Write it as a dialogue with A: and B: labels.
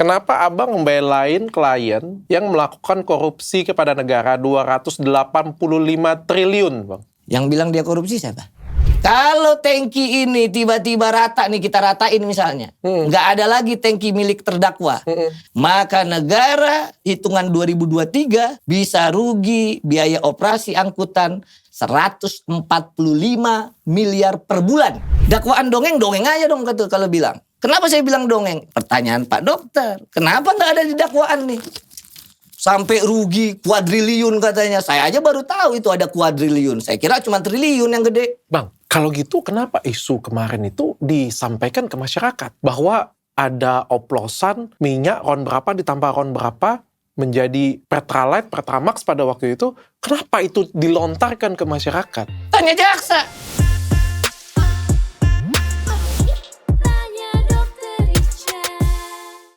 A: Kenapa abang membelain klien yang melakukan korupsi kepada negara 285 triliun, Bang?
B: Yang bilang dia korupsi siapa? Kalau tangki ini tiba-tiba rata nih, kita ratain misalnya. Nggak ada lagi tangki milik terdakwa. Maka negara hitungan 2023 bisa rugi biaya operasi angkutan 145 miliar per bulan. Dakwaan dongeng aja dong kalau bilang. Kenapa saya bilang dongeng? Pertanyaan Pak Dokter. Kenapa nggak ada di dakwaan nih? Sampai rugi kuadriliun katanya. Saya aja baru tahu itu ada kuadriliun. Saya kira cuma triliun yang gede.
A: Bang, kalau gitu kenapa isu kemarin itu disampaikan ke masyarakat? Bahwa ada oplosan minyak ron berapa ditambah ron berapa menjadi Pertalite, Pertamax pada waktu itu. Kenapa itu dilontarkan ke masyarakat?
B: Tanya jaksa.